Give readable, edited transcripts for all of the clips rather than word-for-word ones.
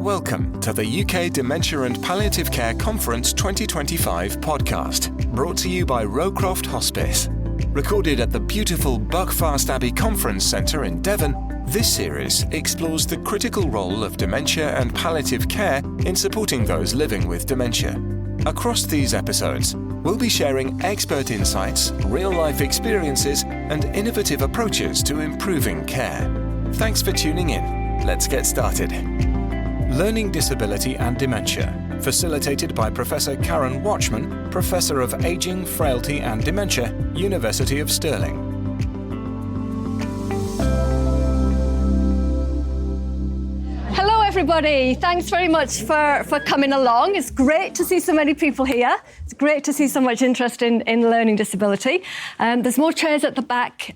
Welcome to the UK Dementia and Palliative Care Conference 2025 podcast, brought to you by Rowcroft Hospice. Recorded at the beautiful Buckfast Abbey Conference Centre in Devon, this series explores the critical role of dementia and palliative care in supporting those living with dementia. Across these episodes, we'll be sharing expert insights, real-life experiences, and innovative approaches to improving care. Thanks for tuning in. Let's get started. Learning Disability and Dementia, facilitated by Professor Karen Watchman, Professor of Aging, Frailty and Dementia, University of Stirling. Hello everybody, thanks very much for coming along. It's great to see so many people here. It's great to see so much interest in learning disability. There's more chairs at the back.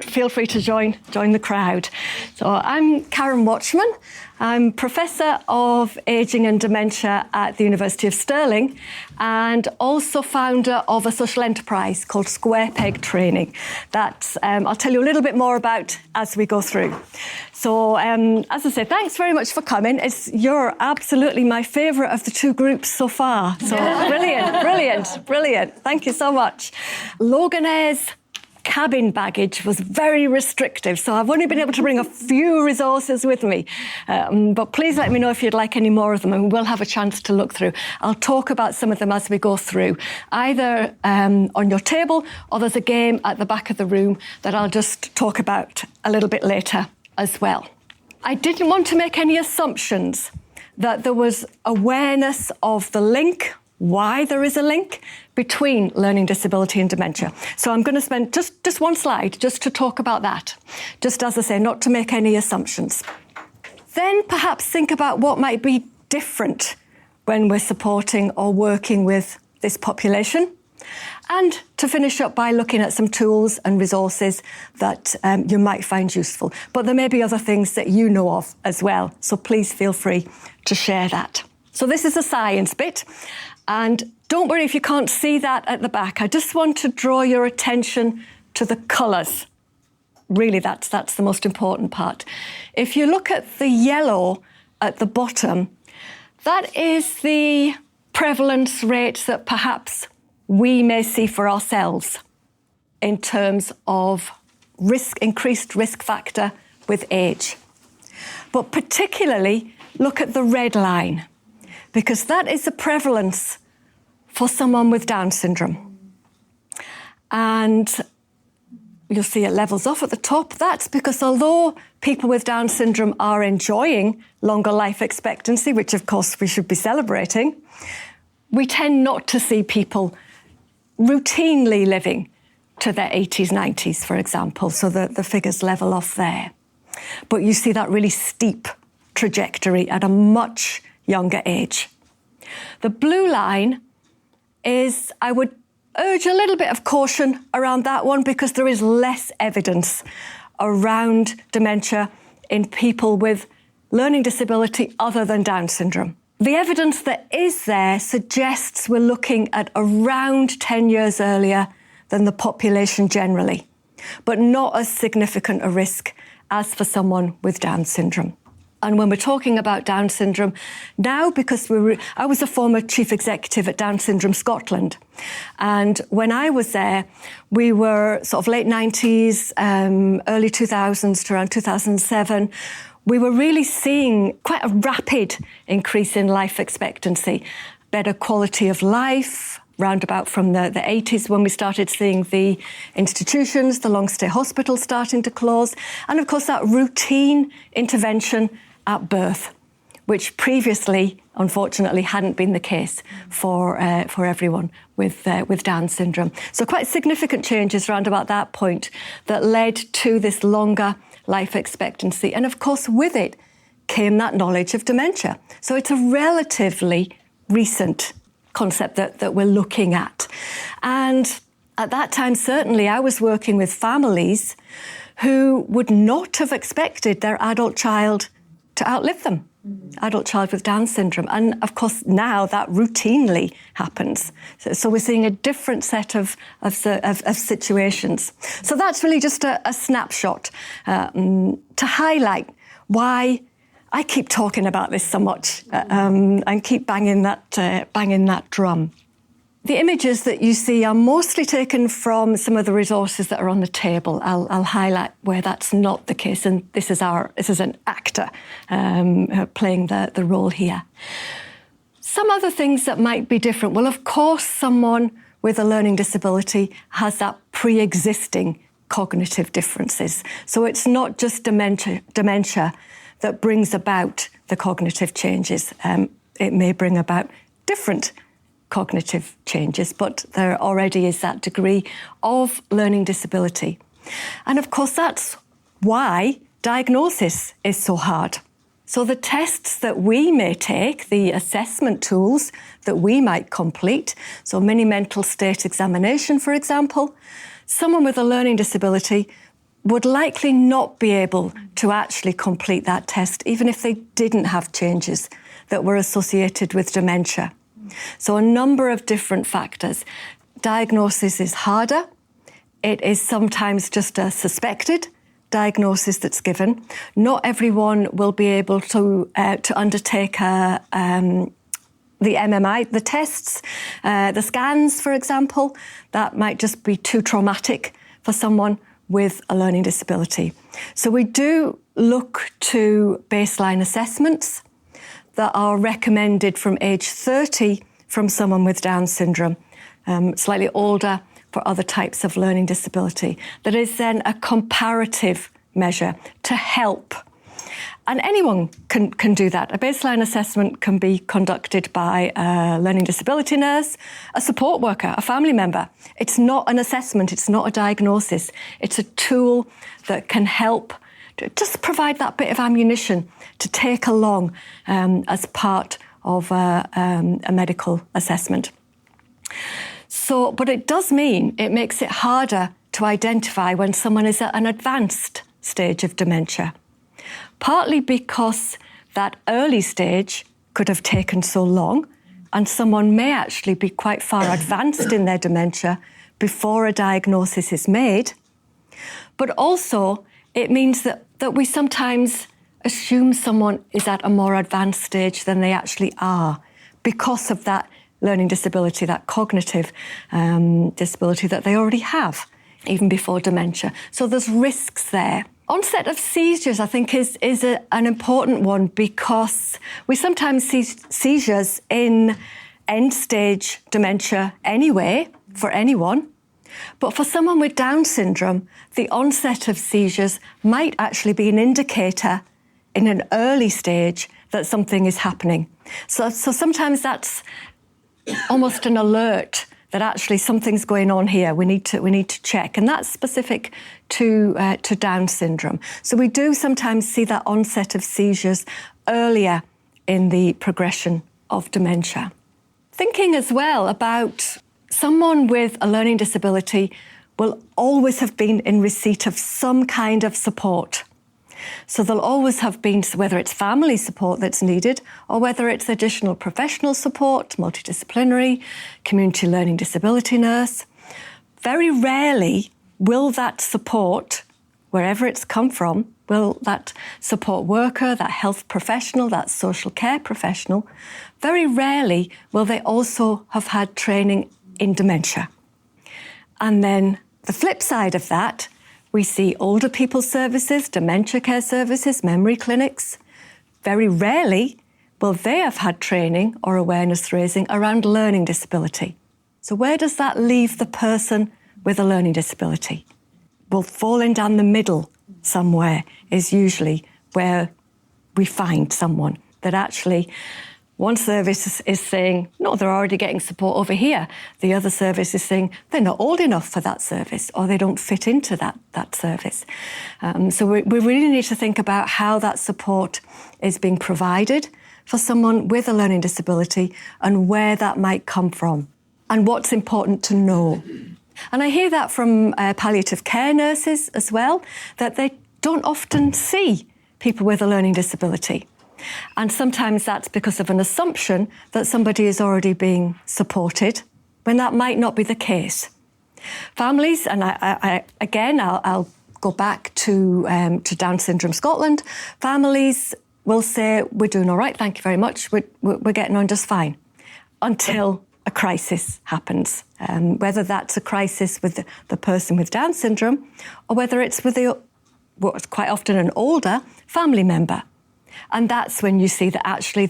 Feel free to join the crowd. So I'm Karen Watchman. I'm Professor of Aging and Dementia at the University of Stirling and also founder of a social enterprise called Square Peg Training that I'll tell you a little bit more about as we go through. So, as I say, thanks very much for coming. You're absolutely my favourite of the two groups so far. So brilliant. Thank you so much. Loganaire's cabin baggage was very restrictive, so I've only been able to bring a few resources with me. But please let me know if you'd like any more of them, and we'll have a chance to look through. I'll talk about some of them as we go through, either on your table, or there's a game at the back of the room that I'll just talk about a little bit later as well. I didn't want to make any assumptions that there was awareness of the link, why there is a link between learning disability and dementia. So I'm going to spend just one slide just to talk about that. Just as I say, not to make any assumptions. Then perhaps think about what might be different when we're supporting or working with this population. And to finish up by looking at some tools and resources that you might find useful. But there may be other things that you know of as well. So please feel free to share that. So this is the science bit. And don't worry if you can't see that at the back. I just want to draw your attention to the colours. Really, that's the most important part. If you look at the yellow at the bottom, that is the prevalence rate that perhaps we may see for ourselves in terms of increased risk factor with age. But particularly, look at the red line, because that is the prevalence for someone with Down syndrome. And you'll see it levels off at the top. That's because although people with Down syndrome are enjoying longer life expectancy, which of course we should be celebrating, we tend not to see people routinely living to their 80s, 90s, for example. So the figures level off there. But you see that really steep trajectory at a much younger age. The blue line is, I would urge a little bit of caution around that one because there is less evidence around dementia in people with learning disability other than Down syndrome. The evidence that is there suggests we're looking at around 10 years earlier than the population generally, but not as significant a risk as for someone with Down syndrome. And when we're talking about Down syndrome now, because I was a former chief executive at Down Syndrome Scotland. And when I was there, we were sort of late 90s, early 2000s to around 2007. We were really seeing quite a rapid increase in life expectancy, better quality of life, roundabout from the 80s when we started seeing the institutions, the long-stay hospitals starting to close. And of course, that routine intervention at birth, which previously, unfortunately, hadn't been the case for everyone with Down syndrome. So quite significant changes around about that point that led to this longer life expectancy. And of course, with it came that knowledge of dementia. So it's a relatively recent concept that we're looking at. And at that time, certainly, I was working with families who would not have expected their adult child to outlive them. Adult child with Down syndrome. And of course, now that routinely happens. So we're seeing a different set of situations. So that's really just a snapshot to highlight why I keep talking about this so much and keep banging that drum. The images that you see are mostly taken from some of the resources that are on the table. I'll highlight where that's not the case, and this is an actor playing the role here. Some other things that might be different. Well, of course, someone with a learning disability has that pre-existing cognitive differences. So it's not just dementia that brings about the cognitive changes. It may bring about different cognitive changes, but there already is that degree of learning disability. And of course, that's why diagnosis is so hard. So the tests that we may take, the assessment tools that we might complete, so mini mental state examination, for example, someone with a learning disability would likely not be able to actually complete that test, even if they didn't have changes that were associated with dementia. So a number of different factors. Diagnosis is harder. It is sometimes just a suspected diagnosis that's given. Not everyone will be able to undertake the MMI, the tests, the scans, for example. That might just be too traumatic for someone with a learning disability. So we do look to baseline assessments that are recommended from age 30 from someone with Down syndrome, slightly older for other types of learning disability. That is then a comparative measure to help. And anyone can do that. A baseline assessment can be conducted by a learning disability nurse, a support worker, a family member. It's not an assessment, it's not a diagnosis. It's a tool that can help to just provide that bit of ammunition to take along as part of a medical assessment. So, but it does mean it makes it harder to identify when someone is at an advanced stage of dementia. Partly because that early stage could have taken so long, and someone may actually be quite far advanced in their dementia before a diagnosis is made. But also, it means that we sometimes assume someone is at a more advanced stage than they actually are because of that learning disability, that cognitive disability that they already have, even before dementia. So there's risks there. Onset of seizures, I think, is an important one because we sometimes see seizures in end-stage dementia anyway, for anyone. But for someone with Down syndrome, the onset of seizures might actually be an indicator in an early stage that something is happening. So sometimes that's almost an alert that actually something's going on here. We need to check, and that's specific to Down syndrome. So we do sometimes see that onset of seizures earlier in the progression of dementia. Thinking as well about someone with a learning disability will always have been in receipt of some kind of support. So there'll always have been, whether it's family support that's needed or whether it's additional professional support, multidisciplinary, community learning disability nurse. Very rarely will that support, wherever it's come from, will that support worker, that health professional, that social care professional, very rarely will they also have had training in dementia. And then the flip side of that, we see older people's services, dementia care services, memory clinics. Very rarely will they have had training or awareness raising around learning disability. So where does that leave the person with a learning disability? Well, falling down the middle somewhere is usually where we find someone that actually one service is saying, no, they're already getting support over here. The other service is saying they're not old enough for that service or they don't fit into that service. So we really need to think about how that support is being provided for someone with a learning disability and where that might come from and what's important to know. And I hear that from palliative care nurses as well, that they don't often see people with a learning disability. And sometimes that's because of an assumption that somebody is already being supported, when that might not be the case. Families, and I'll go back to Down Syndrome Scotland. Families will say, we're doing all right, thank you very much, we're getting on just fine, until a crisis happens, whether that's a crisis with the person with Down syndrome or whether it's with what's quite often an older family member. And that's when you see that actually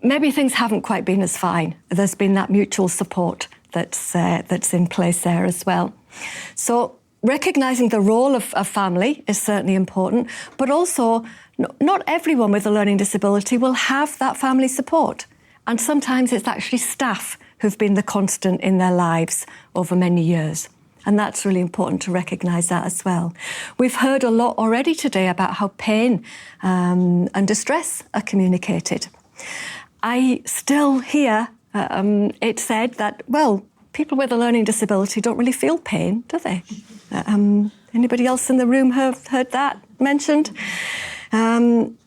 maybe things haven't quite been as fine. There's been that mutual support that's in place there as well. So recognising the role of family is certainly important, but also not everyone with a learning disability will have that family support. And sometimes it's actually staff who've been the constant in their lives over many years. And that's really important to recognise that as well. We've heard a lot already today about how pain and distress are communicated. I still hear it said that, well, people with a learning disability don't really feel pain, do they? Anybody else in the room have heard that mentioned? One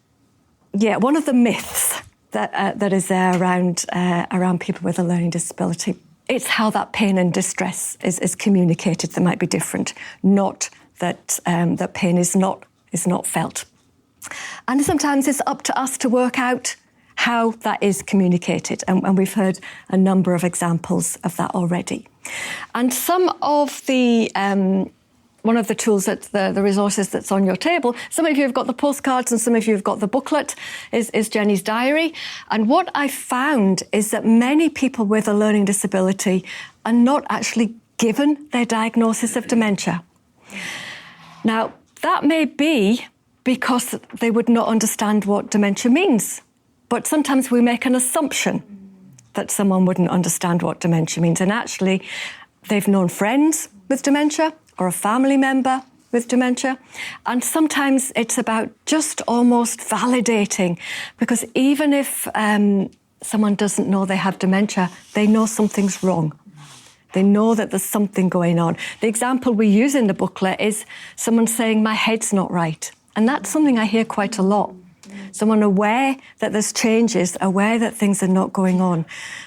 of the myths that is there around people with a learning disability, it's how that pain and distress is communicated that might be different, not that that pain is not felt. And sometimes it's up to us to work out how that is communicated, and we've heard a number of examples of that already. And some of the one of the tools, that the resources that's on your table, some of you have got the postcards and some of you have got the booklet, is Jenny's diary. And what I found is that many people with a learning disability are not actually given their diagnosis of dementia. Now, that may be because they would not understand what dementia means. But sometimes we make an assumption that someone wouldn't understand what dementia means. And actually, they've known friends with dementia or a family member with dementia. And sometimes it's about just almost validating, because even if someone doesn't know they have dementia, they know something's wrong. They know that there's something going on. The example we use in the booklet is someone saying, my head's not right. And that's something I hear quite a lot. Someone aware that there's changes, aware that things are not going on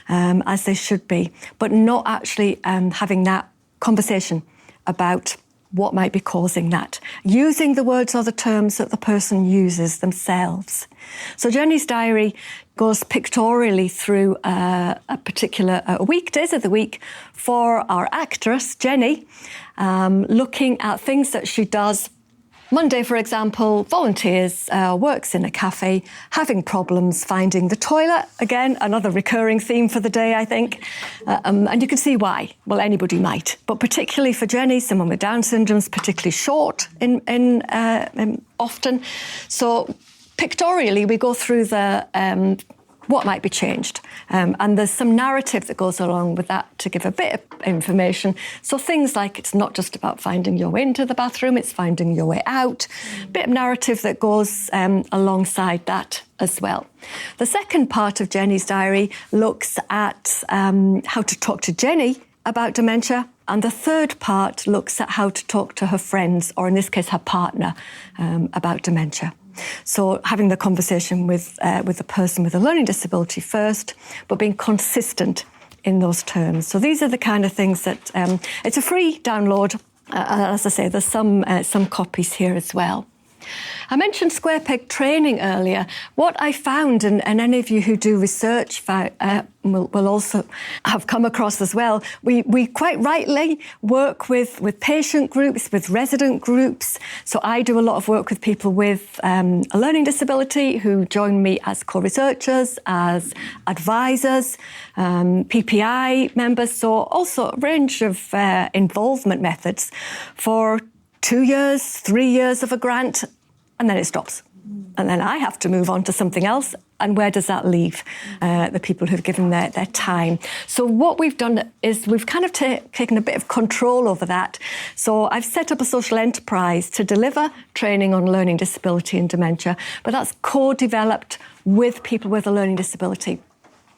as they should be, but not actually having that conversation about what might be causing that, using the words or the terms that the person uses themselves. So Jenny's diary goes pictorially through a particular weekdays of the week for our actress, Jenny, looking at things that she does. Monday, for example, volunteers, works in a cafe, having problems finding the toilet. Again, another recurring theme for the day, I think. And you can see why. Well, anybody might. But particularly for Jenny, someone with Down syndrome is particularly short often. So pictorially, we go through the what might be changed. And there's some narrative that goes along with that to give a bit of information. So things like it's not just about finding your way into the bathroom, it's finding your way out. A bit of narrative that goes alongside that as well. The second part of Jenny's diary looks at how to talk to Jenny about dementia. And the third part looks at how to talk to her friends, or in this case, her partner, about dementia. So having the conversation with the person with a learning disability first, but being consistent in those terms. So these are the kind of things that it's a free download. As I say, there's some copies here as well. I mentioned square peg training earlier. What I found, and any of you who do research will also have come across as well, we quite rightly work with patient groups, with resident groups. So I do a lot of work with people with a learning disability who join me as co-researchers, as advisors, PPI members, so also a range of involvement methods for 2 years, 3 years of a grant, and then it stops. And then I have to move on to something else. And where does that leave the people who've given their time? So what we've done is we've kind of taken a bit of control over that. So I've set up a social enterprise to deliver training on learning disability and dementia, but that's co-developed with people with a learning disability.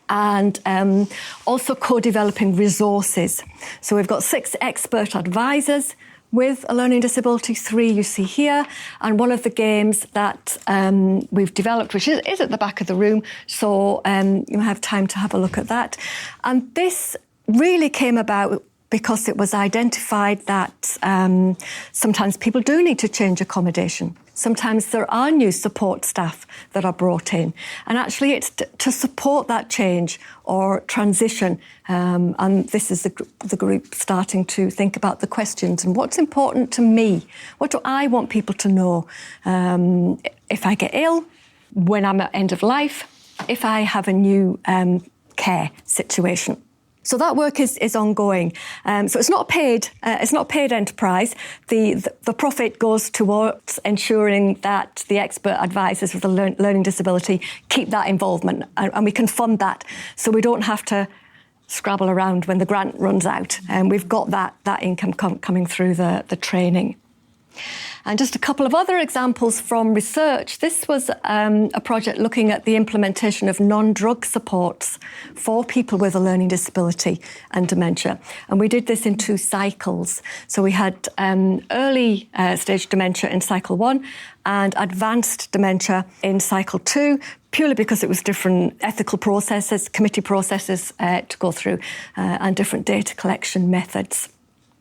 And also co-developing resources. So we've got 6 expert advisors with a learning disability, 3 you see here, and one of the games that we've developed, which is at the back of the room, so you have time to have a look at that. And this really came about because it was identified that sometimes people do need to change accommodation. Sometimes there are new support staff that are brought in. And actually it's to support that change or transition. And this is the group starting to think about the questions and what's important to me? What do I want people to know? If I get ill, when I'm at end of life, if I have a new care situation. So that work is ongoing. So it's not a paid enterprise. The profit goes towards ensuring that the expert advisors with a learning disability keep that involvement, and we can fund that, so we don't have to scrabble around when the grant runs out. And we've got that income coming through the training. And just a couple of other examples from research. This was a project looking at the implementation of non-drug supports for people with a learning disability and dementia. And we did this in 2 cycles. So we had early stage dementia in cycle 1 and advanced dementia in cycle 2, purely because it was different ethical processes, committee processes to go through, and different data collection methods.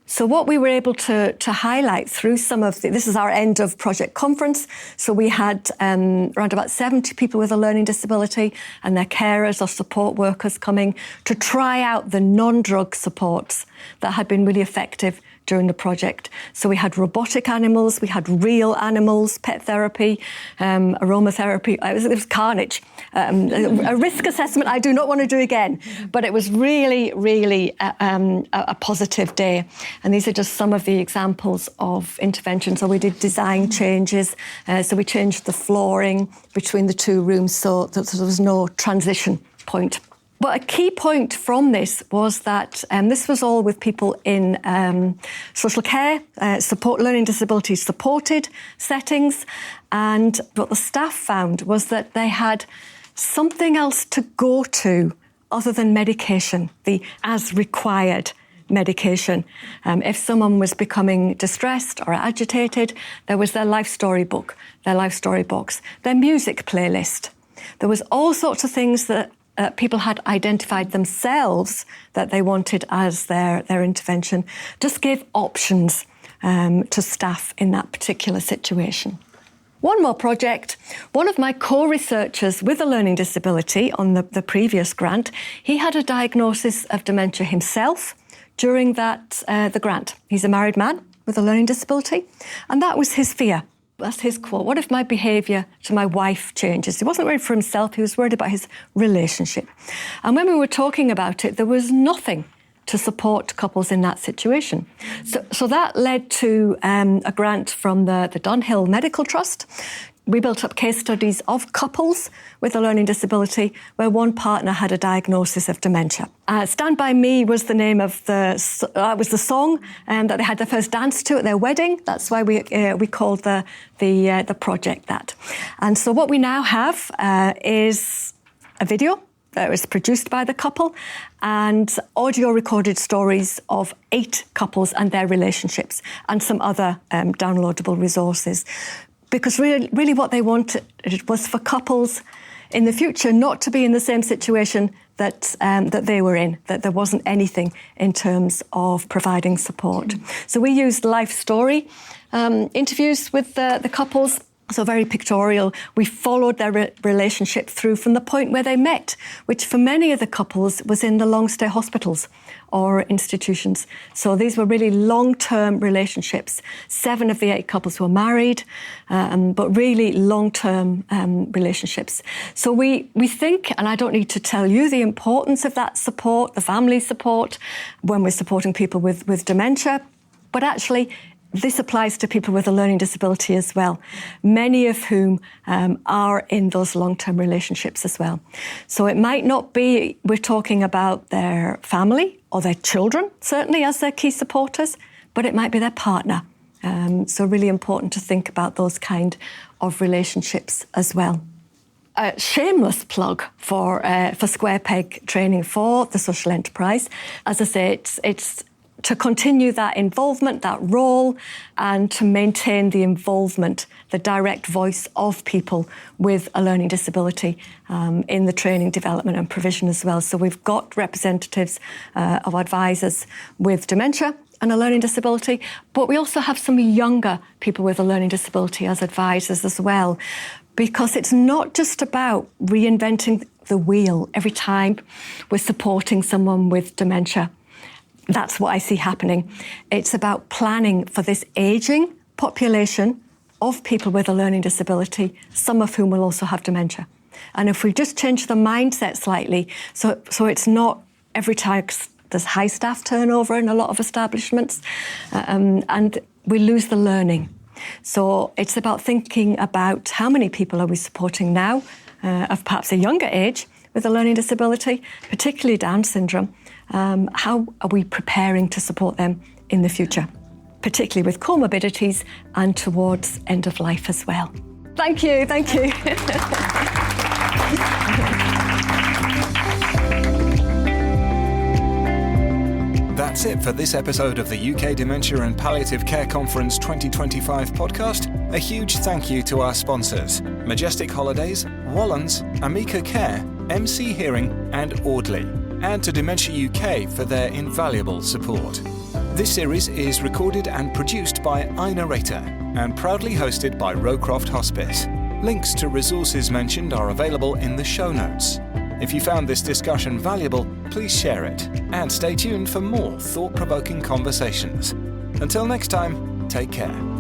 So what we were able to highlight through some of this is our end of project conference. So we had around about 70 people with a learning disability and their carers or support workers coming to try out the non-drug supports that had been really effective during the project. So we had robotic animals, we had real animals, pet therapy, aromatherapy. It was carnage. A risk assessment I do not want to do again, but it was really, really a positive day. And these are just some of the examples of interventions. So we did design changes. So we changed the flooring between the 2 rooms so that there was no transition point. But a key point from this was that this was all with people in social care, learning disability supported settings. And what the staff found was that they had something else to go to other than medication, the as required medication. If someone was becoming distressed or agitated, there was their life story book, their life story box, their music playlist. There was all sorts of things that people had identified themselves that they wanted as their intervention. Just give options to staff in that particular situation. One more project. One of my co-researchers with a learning disability on the previous grant, he had a diagnosis of dementia himself during the grant. He's a married man with a learning disability, and that was his fear. That's his quote. What if my behaviour to my wife changes? He wasn't worried for himself, he was worried about his relationship. And when we were talking about it, there was nothing to support couples in that situation. So that led to a grant from the Dunhill Medical Trust. We built up case studies of couples with a learning disability where one partner had a diagnosis of dementia. Stand By Me was the name of the song that they had their first dance to at their wedding. That's why we called the project that. And so what we now have is a video that was produced by the couple and audio recorded stories of 8 couples and their relationships and some other downloadable resources. Because really what they wanted was for couples in the future not to be in the same situation that they were in, that there wasn't anything in terms of providing support. So we used life story interviews with the couples, so very pictorial. We followed their relationship through from the point where they met, which for many of the couples was in the long-stay hospitals or institutions. So these were really long-term relationships. 7 of the 8 couples were married, but really long-term relationships. So we think, and I don't need to tell you the importance of that support, the family support, when we're supporting people with dementia, but actually this applies to people with a learning disability as well, many of whom are in those long-term relationships as well. So it might not be we're talking about their family or their children, certainly as their key supporters, but it might be their partner. So really important to think about those kind of relationships as well. A shameless plug for Square Peg training for the social enterprise. As I say, it's to continue that involvement, that role, and to maintain the involvement, the direct voice of people with a learning disability in the training, development and provision as well. So we've got representatives of advisors with dementia and a learning disability, but we also have some younger people with a learning disability as advisors as well, because it's not just about reinventing the wheel every time we're supporting someone with dementia. That's what I see happening. It's about planning for this ageing population of people with a learning disability, some of whom will also have dementia. And if we just change the mindset slightly, so it's not every time there's high staff turnover in a lot of establishments, and we lose the learning. So it's about thinking about how many people are we supporting now of perhaps a younger age with a learning disability, particularly Down syndrome. How are we preparing to support them in the future, particularly with comorbidities and towards end of life as well? Thank you. That's it for this episode of the UK Dementia and Palliative Care Conference 2025 podcast. A huge thank you to our sponsors, Majestic Holidays, Wallens, Amica Care, MC Hearing and Audley, and to Dementia UK for their invaluable support. This series is recorded and produced by iNarrator and proudly hosted by Rowcroft Hospice. Links to resources mentioned are available in the show notes. If you found this discussion valuable, please share it and stay tuned for more thought-provoking conversations. Until next time, take care.